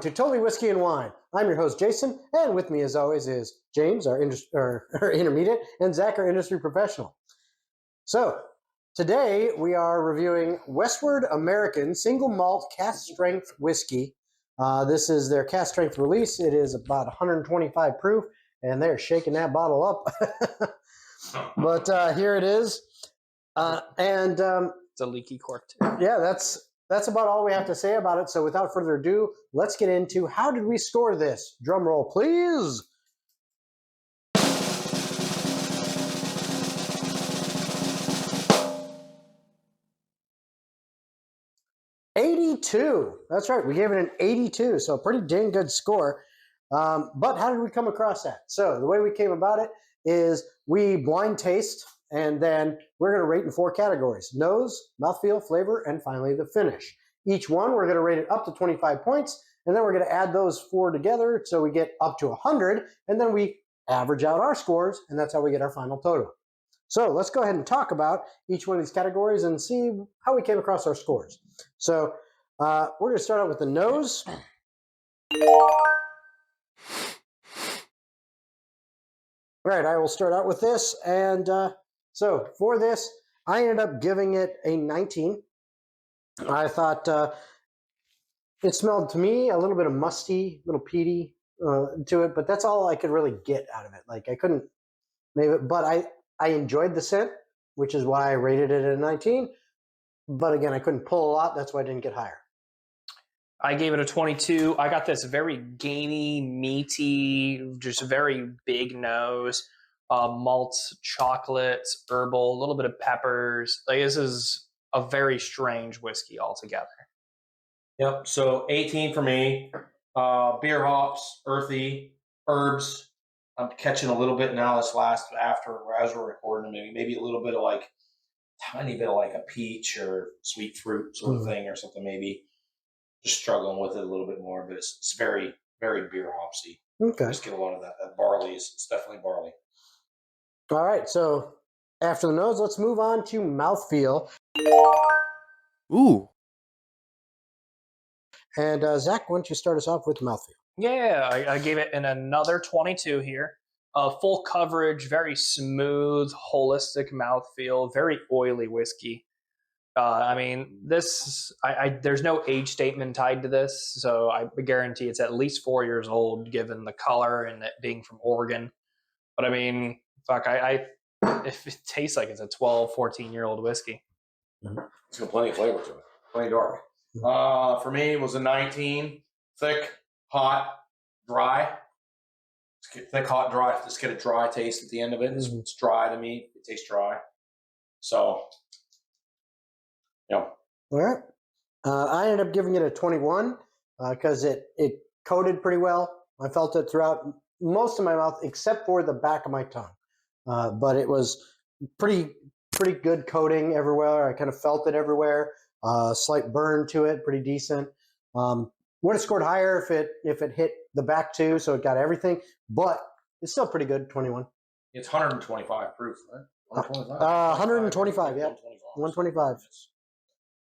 to Totally Whiskey and Wine. I'm your host, Jason, and with me, as always, is James, our intermediate, and Zach, our industry professional. So, today we are reviewing Westward American Single Malt Cask Strength Whiskey. This is their cask strength release. It is about 125 proof, and they're shaking that bottle up. But here it is. It's a leaky cork too. Yeah, that's about all we have to say about it. So without further ado, let's get into how did we score this? Drum roll, please. $82. That's right. We gave it an 82, so a pretty dang good score. But how did we come across that? So the way we came about it is we blind taste, and then we're going to rate in 4 categories: nose, mouthfeel, flavor, and finally the finish. Each one, we're going to rate it up to 25 points, and then we're going to add those 4 together so we get up to 100, and then we average out our scores, and that's how we get our final total. So let's go ahead and talk about each one of these categories and see how we came across our scores. So we're going to start out with the nose. All right, I will start out with this, and so for this, I ended up giving it a 19. I thought it smelled to me a little bit of musty, a little peaty to it, but that's all I could really get out of it. Like I couldn't maybe, but I enjoyed the scent, which is why I rated it at a 19. But again, I couldn't pull a lot. That's why I didn't get higher. I gave it a 22. I got this very gamey, meaty, just very big nose. Malt, chocolate, herbal, a little bit of peppers. Like this is a very strange whiskey altogether. Yep. So 18 for me. Beer hops, earthy, herbs. I'm catching a little bit now. This last after as we're recording, maybe a little bit of like tiny bit of like a peach or sweet fruit sort of thing or something. Maybe just struggling with it a little bit more, but it's very, very beer hopsy. Okay. Just get a lot of that barley. It's definitely barley. All right. So after the nose, let's move on to mouthfeel. Ooh. And Zach, why don't you start us off with mouthfeel? Yeah, I gave it another 22 here. Full coverage, very smooth, holistic mouthfeel, very oily whiskey. I mean, this, there's no age statement tied to this, so I guarantee it's at least 4 years old, given the color and it being from Oregon. But I mean, fuck, if it tastes like it's a 12, 14-year-old whiskey. It's got plenty of flavor to it, plenty dark. For me, it was a 19, thick, hot, dry. Thick, hot, dry. Just get a dry taste at the end of it. It's dry to me. It tastes dry. So, yeah. All right. I ended up giving it a 21 because it coated pretty well. I felt it throughout most of my mouth except for the back of my tongue. But it was pretty good coating everywhere. I kind of felt it everywhere. Slight burn to it, pretty decent. Would have scored higher if it hit the back too, so it got everything. But it's still pretty good, 21. It's 125 proof, right? 125. 125, yeah. 125.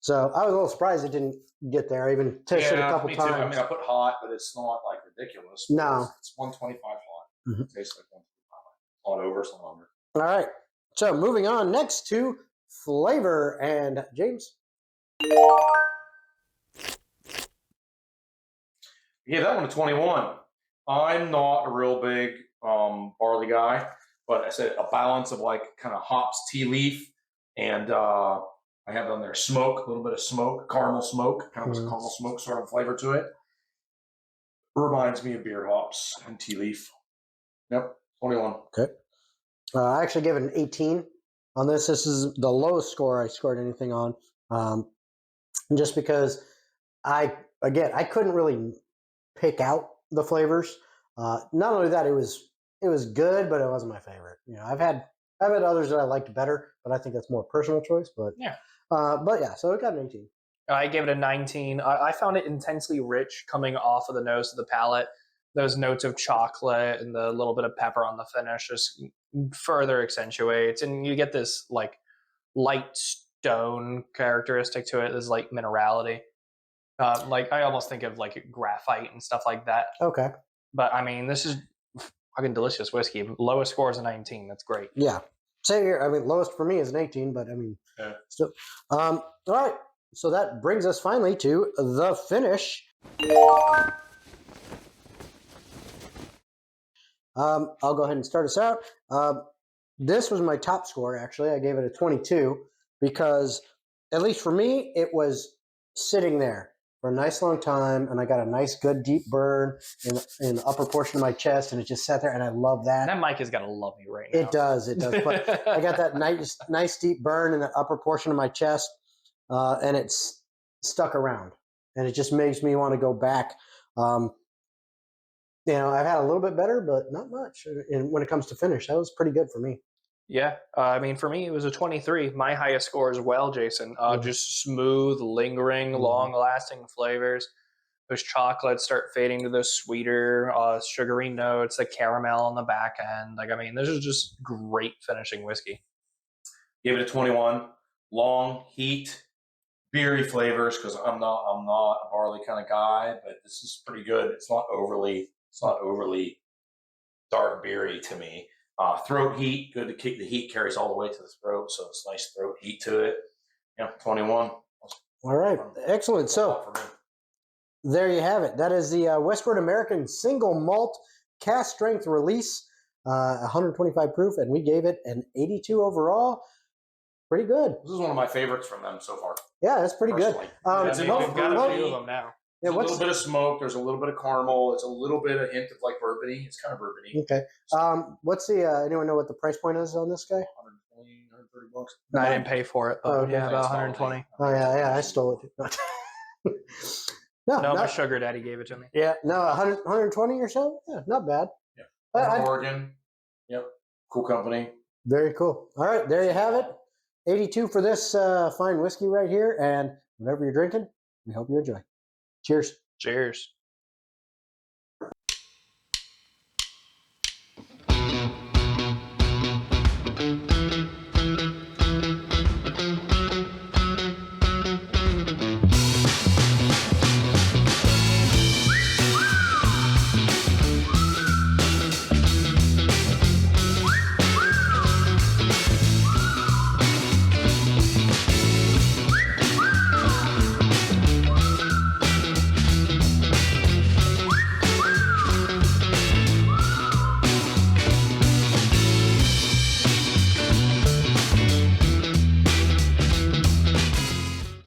So I was a little surprised it didn't get there. I even tested a couple times. I mean, I put hot, but it's not like ridiculous. No. It's 125 hot. It tastes like 125 hot over, some under. All right. So moving on next to flavor. And James? Yeah, that one a 21. I'm not a real big barley guy, but I said a balance of like kind of hops, tea leaf, and I have on there smoke, a little bit of smoke, caramel smoke, kind of caramel smoke sort of flavor to it. Reminds me of beer hops and tea leaf. Yep, 21. Okay. I actually gave it an 18 on this. This is the lowest score I scored anything on, just because I couldn't really pick out the flavors. Not only that, it was good, but it wasn't my favorite. You know, I've had others that I liked better, but I think that's more personal choice. But yeah, so it got an 18. I gave it a 19. I found it intensely rich coming off of the nose to the palate. Those notes of chocolate and the little bit of pepper on the finish just further accentuates, and you get this like light stone characteristic to it. This light minerality. Like I almost think of like graphite and stuff like that. Okay. But I mean, this is fucking delicious whiskey. Lowest score is a 19. That's great. Yeah. Same here. I mean, lowest for me is an 18, but I mean, Yeah. still. All right. So that brings us finally to the finish. I'll go ahead and start us out. This was my top score, actually. I gave it a 22 because, at least for me, it was sitting there for a nice long time, and I got a nice, good, deep burn in the upper portion of my chest, and it just sat there, and I love that. That mic is gonna love you right now. It does. But I got that nice, deep burn in the upper portion of my chest, and it's stuck around, and it just makes me want to go back. I've had a little bit better, but not much. And when it comes to finish, that was pretty good for me. Yeah, I mean, for me, it was a 23. My highest score as well, Jason. Just smooth, lingering, long-lasting flavors. Those chocolates start fading to those sweeter, sugary notes, the caramel on the back end. Like, I mean, this is just great finishing whiskey. Give it a 21. Long heat, beery flavors because I'm not a barley kind of guy, but this is pretty good. It's not overly dark beery to me. Throat heat, good to keep the heat carries all the way to the throat, so it's nice throat heat to it. 21. All right, excellent. So there you have it. That is the Westward American Single Malt Cask Strength Release, 125 proof, and we gave it an 82 overall. Pretty good. This is one of my favorites from them so far. Yeah, that's pretty good. Personally. We've got a fruity. few of them now. Yeah, There's a little bit of smoke. There's a little bit of caramel. It's a little bit of hint of like bourbony. It's kind of bourbony. Okay. What's the? Anyone know what the price point is on this guy? 120, 130 bucks. No, I didn't pay for it, but Oh, okay. yeah, about 120. Oh yeah, I stole it. No, my sugar daddy gave it to me. Yeah, no, 120 or so. Yeah, not bad. Yeah. Oregon. Yep. Cool company. Very cool. All right, there you have it. 82 for this fine whiskey right here, and whatever you're drinking, we hope you enjoy. Cheers. Cheers.